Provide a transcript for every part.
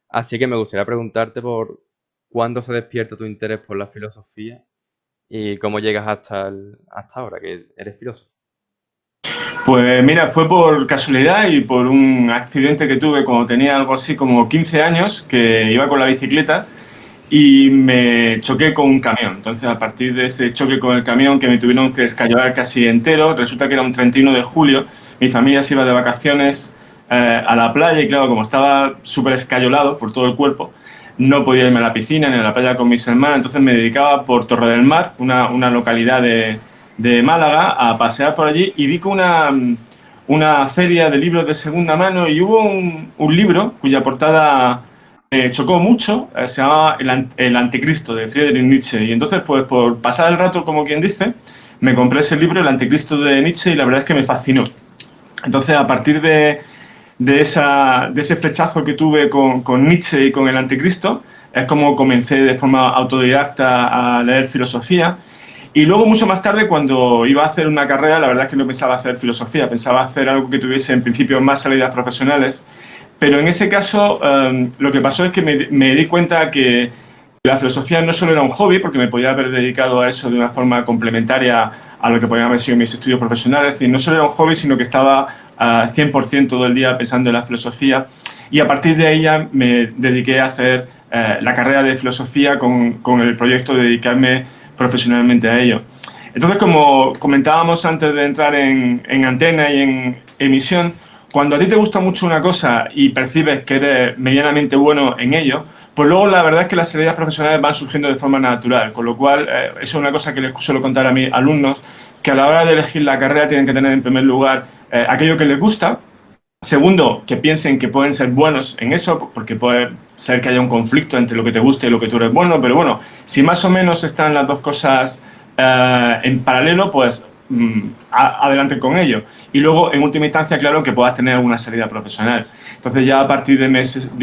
Así que me gustaría preguntarte por cuándo se despierta tu interés por la filosofía y cómo llegas hasta ahora, que eres filósofo. Pues mira, fue por casualidad y por un accidente que tuve cuando tenía algo así como 15 años, que iba con la bicicleta y me choqué con un camión. Entonces, a partir de ese choque con el camión, que me tuvieron que escayolar casi entero, resulta que era un 31 de julio, mi familia se iba de vacaciones a la playa y claro, como estaba súper escayolado por todo el cuerpo, no podía irme a la piscina ni a la playa con mis hermanas, entonces me dedicaba por Torre del Mar, una localidad de Málaga, a pasear por allí y di con una feria de libros de segunda mano y hubo un libro cuya portada chocó mucho, se llamaba El Anticristo de Friedrich Nietzsche. Y entonces, pues por pasar el rato, como quien dice, me compré ese libro, El Anticristo de Nietzsche, y la verdad es que me fascinó. Entonces, a partir de ese flechazo que tuve con Nietzsche y con el Anticristo, es como comencé de forma autodidacta a leer filosofía. Y luego, mucho más tarde, cuando iba a hacer una carrera, la verdad es que no pensaba hacer filosofía, pensaba hacer algo que tuviese en principio más salidas profesionales. Pero en ese caso, lo que pasó es que me di cuenta que la filosofía no solo era un hobby, porque me podía haber dedicado a eso de una forma complementaria a lo que podían haber sido mis estudios profesionales, es decir, no solo era un hobby, sino que estaba 100% todo el día pensando en la filosofía. Y a partir de ella me dediqué a hacer la carrera de filosofía con el proyecto de dedicarme profesionalmente a ello. Entonces, como comentábamos antes de entrar en antena y en emisión, cuando a ti te gusta mucho una cosa y percibes que eres medianamente bueno en ello, pues luego la verdad es que las salidas profesionales van surgiendo de forma natural, con lo cual eso es una cosa que les suelo contar a mis alumnos, que a la hora de elegir la carrera tienen que tener en primer lugar aquello que les gusta. Segundo, que piensen que pueden ser buenos en eso, porque puede ser que haya un conflicto entre lo que te gusta y lo que tú eres bueno, pero bueno, si más o menos están las dos cosas en paralelo, pues adelante con ello. Y luego, en última instancia, claro, que puedas tener alguna salida profesional. Entonces ya a partir de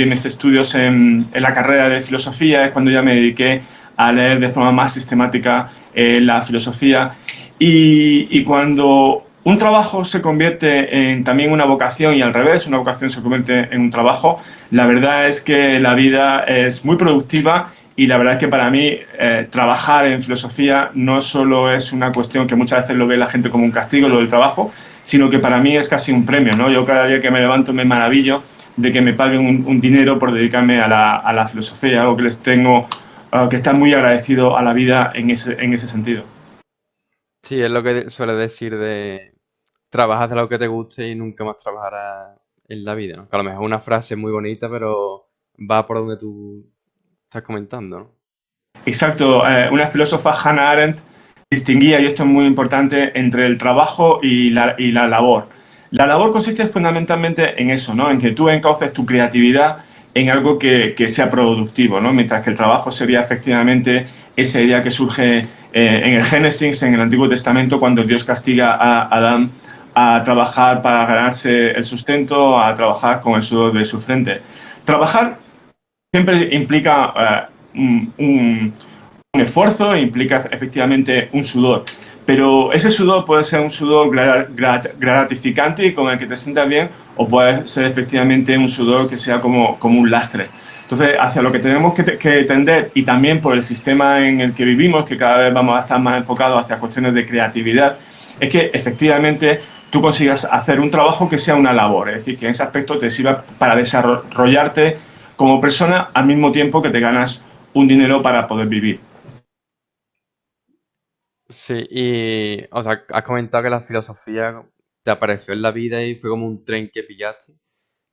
mis estudios en la carrera de filosofía es cuando ya me dediqué a leer de forma más sistemática la filosofía. Y cuando un trabajo se convierte en también una vocación y al revés, una vocación se convierte en un trabajo, la verdad es que la vida es muy productiva y la verdad es que para mí trabajar en filosofía no solo es una cuestión que muchas veces lo ve la gente como un castigo, lo del trabajo, sino que para mí es casi un premio, ¿no? Yo cada día que me levanto me maravillo de que me paguen un dinero por dedicarme a la filosofía, algo que les tengo que estar muy agradecido a la vida en ese sentido. Sí, es lo que suele decir de trabajas de lo que te guste y nunca más trabajarás en la vida, ¿no? Que a lo mejor es una frase muy bonita, pero va por donde tú estás comentando, ¿no? Exacto, una filósofa, Hannah Arendt, distinguía, y esto es muy importante, entre el trabajo y la labor. La labor consiste fundamentalmente en eso, ¿no? En que tú encauces tu creatividad en algo que sea productivo, ¿no? Mientras que el trabajo sería efectivamente esa idea que surge en el Génesis, en el Antiguo Testamento, cuando Dios castiga a Adán a trabajar para ganarse el sustento, a trabajar con el sudor de su frente. Trabajar siempre implica un esfuerzo, implica efectivamente un sudor. Pero ese sudor puede ser un sudor gratificante y con el que te sientas bien, o puede ser efectivamente un sudor que sea como un lastre. Entonces, hacia lo que tenemos que tender, y también por el sistema en el que vivimos, que cada vez vamos a estar más enfocados hacia cuestiones de creatividad, es que efectivamente tú consigas hacer un trabajo que sea una labor, es decir, que en ese aspecto te sirva para desarrollarte como persona al mismo tiempo que te ganas un dinero para poder vivir. Sí, y, o sea, has comentado que la filosofía te apareció en la vida y fue como un tren que pillaste.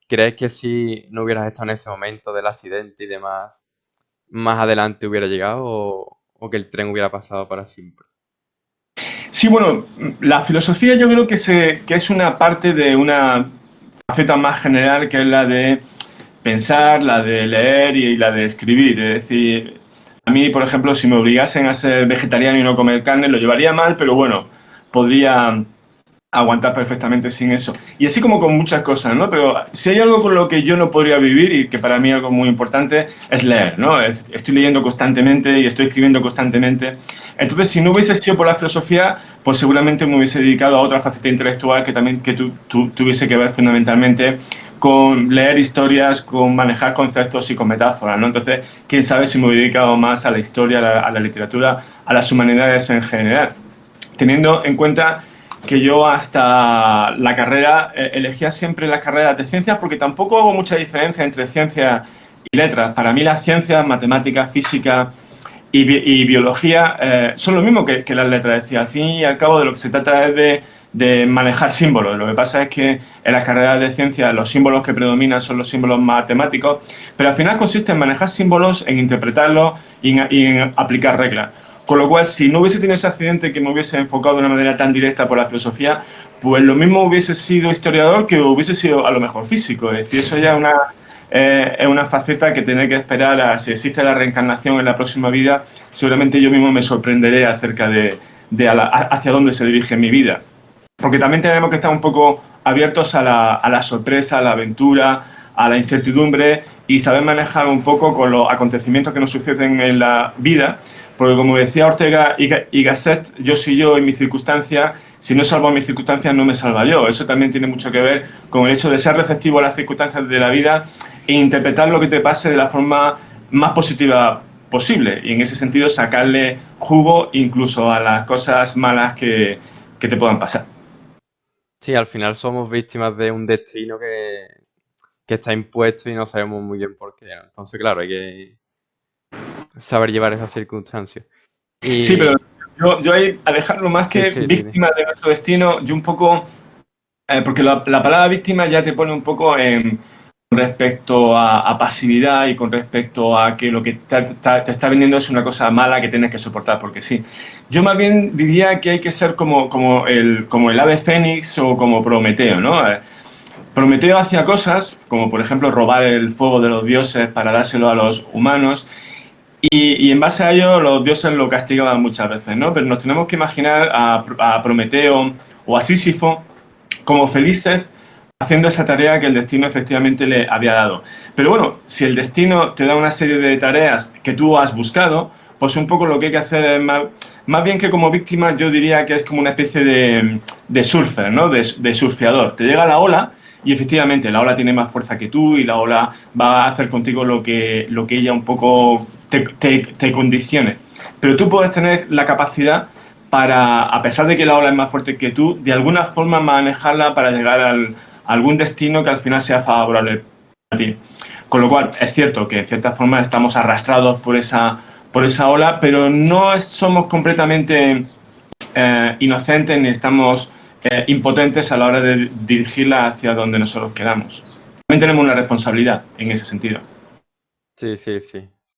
¿Crees que si no hubieras estado en ese momento del accidente y demás, más adelante hubiera llegado o que el tren hubiera pasado para siempre? Sí, bueno, la filosofía yo creo que es una parte de una faceta más general que es la de pensar, la de leer y la de escribir. Es decir, a mí, por ejemplo, si me obligasen a ser vegetariano y no comer carne, lo llevaría mal, pero bueno, podría aguantar perfectamente sin eso. Y así como con muchas cosas, ¿no? Pero si hay algo con lo que yo no podría vivir y que para mí es algo muy importante es leer, ¿no? Estoy leyendo constantemente y estoy escribiendo constantemente. Entonces, si no hubiese sido por la filosofía, pues seguramente me hubiese dedicado a otra faceta intelectual que también tuviese que ver fundamentalmente con leer historias, con manejar conceptos y con metáforas, ¿no? Entonces, quién sabe si me hubiera dedicado más a la historia, a la literatura, a las humanidades en general. Teniendo en cuenta que yo hasta la carrera elegía siempre las carreras de ciencias porque tampoco hago mucha diferencia entre ciencias y letras. Para mí las ciencias, matemáticas, física y biología son lo mismo que las letras. Es decir, al fin y al cabo de lo que se trata es de manejar símbolos. Lo que pasa es que en las carreras de ciencias los símbolos que predominan son los símbolos matemáticos, pero al final consiste en manejar símbolos, en interpretarlos y en aplicar reglas. Con lo cual, si no hubiese tenido ese accidente que me hubiese enfocado de una manera tan directa por la filosofía, pues lo mismo hubiese sido historiador que hubiese sido a lo mejor físico. Es decir, eso ya es una faceta que tener que esperar a si existe la reencarnación en la próxima vida. Seguramente yo mismo me sorprenderé acerca de hacia dónde se dirige mi vida. Porque también tenemos que estar un poco abiertos a la sorpresa, a la aventura, a la incertidumbre y saber manejar un poco con los acontecimientos que nos suceden en la vida. Porque como decía Ortega y Gasset, yo soy yo en mis circunstancias, si no salvo a mis circunstancias no me salva yo. Eso también tiene mucho que ver con el hecho de ser receptivo a las circunstancias de la vida e interpretar lo que te pase de la forma más positiva posible. Y en ese sentido sacarle jugo incluso a las cosas malas que te puedan pasar. Sí, al final somos víctimas de un destino que está impuesto y no sabemos muy bien por qué. Entonces, claro, hay que saber llevar esas circunstancias. Sí, pero Y yo ahí, a dejarlo más sí, que sí, dime. víctima de nuestro destino, yo un poco, porque la palabra víctima ya te pone un poco en con respecto a pasividad y con respecto a que lo que te está vendiendo es una cosa mala que tienes que soportar, porque sí. Yo más bien diría que hay que ser como el ave fénix o como Prometeo, ¿no? Prometeo hacía cosas, como por ejemplo robar el fuego de los dioses para dárselo a los humanos, y en base a ello los dioses lo castigaban muchas veces, ¿no? Pero nos tenemos que imaginar a Prometeo o a Sísifo como felices haciendo esa tarea que el destino efectivamente le había dado. Pero bueno, si el destino te da una serie de tareas que tú has buscado, pues un poco lo que hay que hacer es más bien que como víctima, yo diría que es como una especie de surfer, ¿no? De surfeador. Te llega la ola y efectivamente la ola tiene más fuerza que tú y la ola va a hacer contigo lo que ella un poco te condicione. Pero tú puedes tener la capacidad para, a pesar de que la ola es más fuerte que tú, de alguna forma manejarla para llegar a algún destino que al final sea favorable a ti. Con lo cual, es cierto que en cierta forma estamos arrastrados por esa ola, pero no somos completamente inocentes ni estamos impotentes a la hora de dirigirla hacia donde nosotros queramos. También tenemos una responsabilidad en ese sentido. Sí, sí, sí.